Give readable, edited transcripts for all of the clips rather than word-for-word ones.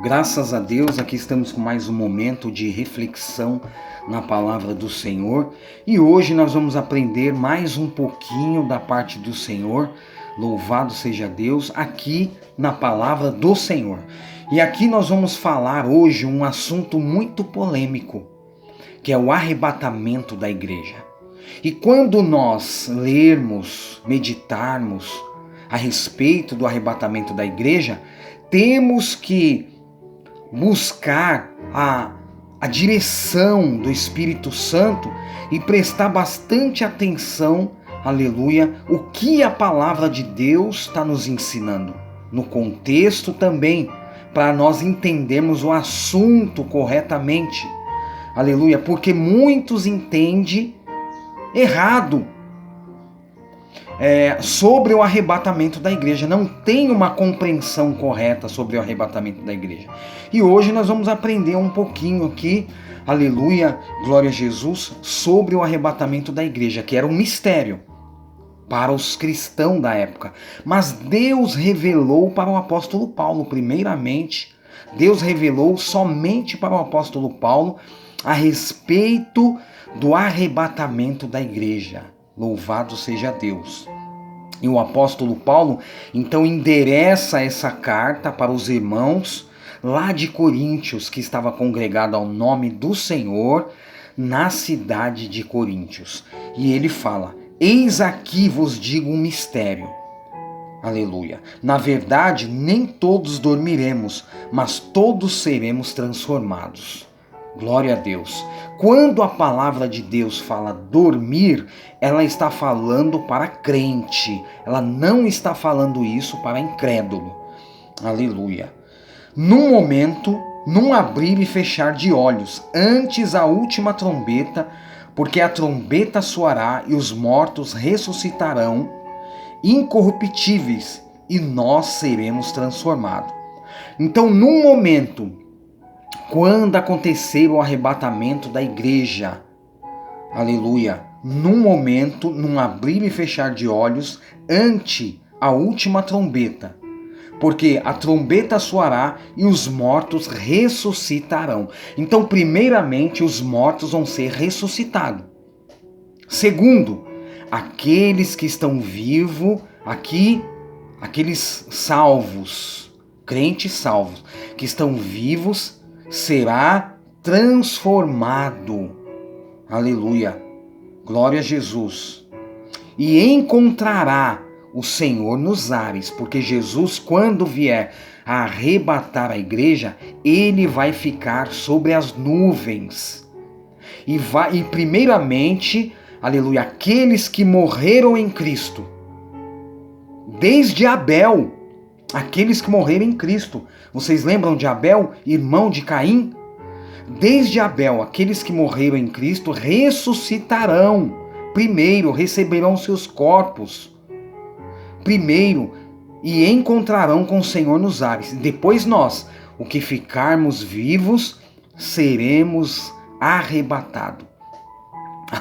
Graças a Deus, aqui estamos com mais um momento de reflexão na palavra do Senhor e hoje nós vamos aprender mais um pouquinho da parte do Senhor. Louvado seja Deus, aqui na palavra do Senhor. E aqui nós vamos falar hoje um assunto muito polêmico, que é o arrebatamento da igreja. E quando nós lermos, meditarmos a respeito do arrebatamento da igreja, temos que buscar a direção do Espírito Santo e prestar bastante atenção, aleluia, o que a palavra de Deus está nos ensinando. No contexto também, para nós entendermos o assunto corretamente, aleluia, porque muitos entendem errado sobre o arrebatamento da igreja, não tem uma compreensão correta sobre o arrebatamento da igreja. E hoje nós vamos aprender um pouquinho aqui, aleluia, glória a Jesus, sobre o arrebatamento da igreja, que era um mistério para os cristãos da época. Mas Deus revelou para o apóstolo Paulo, primeiramente, Deus revelou somente para o apóstolo Paulo a respeito do arrebatamento da igreja. Louvado seja Deus. E o apóstolo Paulo, então, endereça essa carta para os irmãos lá de Coríntios, que estava congregado ao nome do Senhor na cidade de Coríntios. E ele fala: eis aqui vos digo um mistério. Aleluia. Na verdade, nem todos dormiremos, mas todos seremos transformados. Glória a Deus. Quando a palavra de Deus fala dormir, ela está falando para crente. Ela não está falando isso para incrédulo. Aleluia. Num momento, num abrir e fechar de olhos, antes a última trombeta, porque a trombeta soará e os mortos ressuscitarão, incorruptíveis, e nós seremos transformados. Então, num momento, quando acontecer o arrebatamento da igreja, aleluia, num momento, num abrir e fechar de olhos, ante a última trombeta, porque a trombeta soará e os mortos ressuscitarão. Então, primeiramente, os mortos vão ser ressuscitados. Segundo, aqueles que estão vivos aqui, aqueles salvos, crentes salvos, que estão vivos, será transformado. Aleluia. Glória a Jesus. E encontrará o Senhor nos ares, porque Jesus, quando vier a arrebatar a igreja, ele vai ficar sobre as nuvens. E primeiramente, aleluia, aqueles que morreram em Cristo, desde Abel, aqueles que morreram em Cristo. Vocês lembram de Abel, irmão de Caim? Desde Abel, aqueles que morreram em Cristo ressuscitarão. Primeiro, receberão seus corpos. Primeiro, e encontrarão com o Senhor nos ares. Depois nós, o que ficarmos vivos, seremos arrebatados.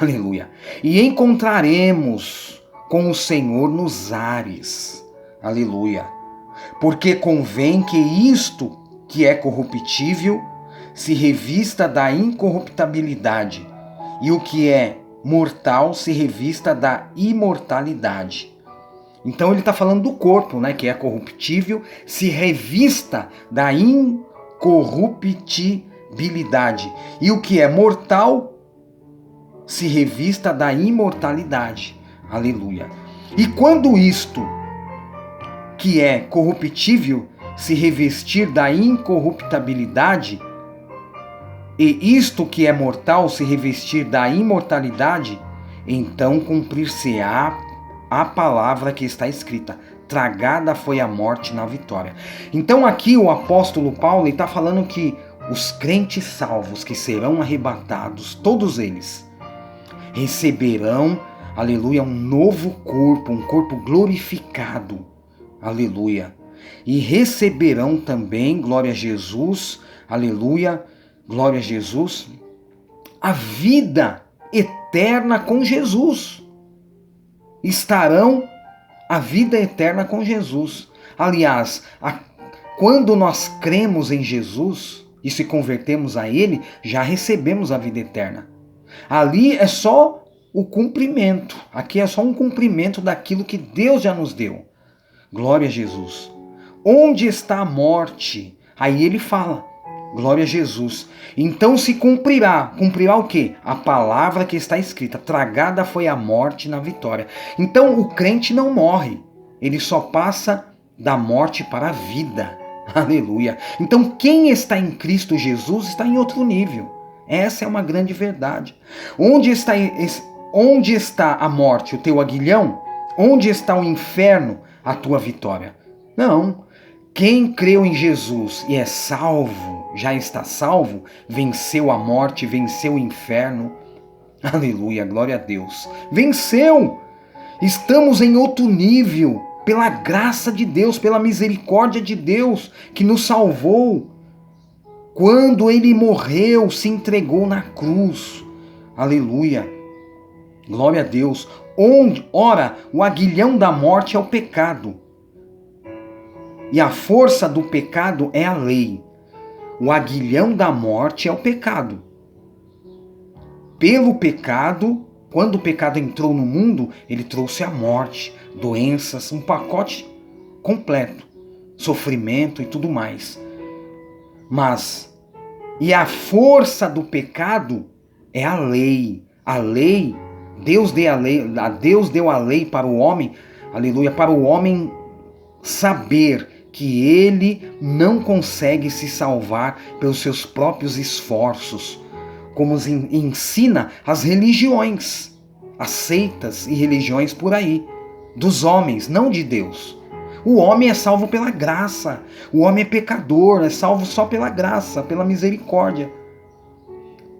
Aleluia. E encontraremos com o Senhor nos ares. Aleluia. Porque convém que isto que é corruptível se revista da incorruptibilidade, e o que é mortal se revista da imortalidade. Então ele está falando do corpo, né, que é corruptível, se revista da incorruptibilidade, e o que é mortal se revista da imortalidade. Aleluia. E quando isto que é corruptível se revestir da incorruptibilidade, e isto que é mortal se revestir da imortalidade, então cumprir-se-á a palavra que está escrita: tragada foi a morte na vitória. Então aqui o apóstolo Paulo está falando que os crentes salvos que serão arrebatados, todos eles, receberão, aleluia, um novo corpo, um corpo glorificado. Aleluia. E receberão também, glória a Jesus, aleluia, glória a Jesus, a vida eterna com Jesus. Estarão a vida eterna com Jesus. Aliás, quando nós cremos em Jesus e se convertemos a Ele, já recebemos a vida eterna. Ali é só o cumprimento. Aqui é só um cumprimento daquilo que Deus já nos deu. Glória a Jesus. Onde está a morte? Aí ele fala, glória a Jesus. Então se cumprirá. Cumprirá o quê? A palavra que está escrita. Tragada foi a morte na vitória. Então o crente não morre. Ele só passa da morte para a vida. Aleluia. Então quem está em Cristo Jesus está em outro nível. Essa é uma grande verdade. Onde está a morte, o teu aguilhão? Onde está o inferno, a tua vitória? Não. Quem creu em Jesus e é salvo, já está salvo, venceu a morte, venceu o inferno. Aleluia, glória a Deus. Venceu! Estamos em outro nível, pela graça de Deus, pela misericórdia de Deus, que nos salvou. Quando Ele morreu, se entregou na cruz. Aleluia. Glória a Deus. Ora, o aguilhão da morte é o pecado. E a força do pecado é a lei. O aguilhão da morte é o pecado. Pelo pecado, quando o pecado entrou no mundo, ele trouxe a morte, doenças, um pacote completo, sofrimento e tudo mais. E a força do pecado é a lei. A lei, Deus deu a lei para o homem, aleluia, para o homem saber que ele não consegue se salvar pelos seus próprios esforços, como ensina as religiões, as seitas e religiões por aí, dos homens, não de Deus. O homem é salvo pela graça, o homem é pecador, é salvo só pela graça, pela misericórdia,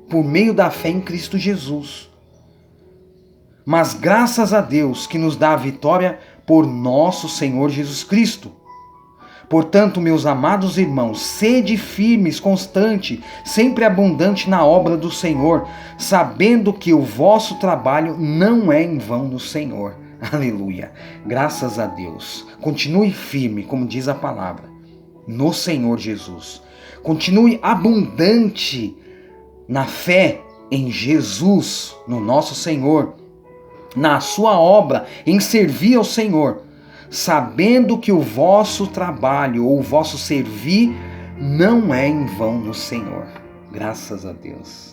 por meio da fé em Cristo Jesus. Mas graças a Deus que nos dá a vitória por nosso Senhor Jesus Cristo. Portanto, meus amados irmãos, sede firmes, constante, sempre abundante na obra do Senhor, sabendo que o vosso trabalho não é em vão no Senhor. Aleluia. Graças a Deus. Continue firme, como diz a palavra, no Senhor Jesus. Continue abundante na fé em Jesus, no nosso Senhor, na sua obra, em servir ao Senhor, sabendo que o vosso trabalho ou o vosso servir não é em vão no Senhor. Graças a Deus.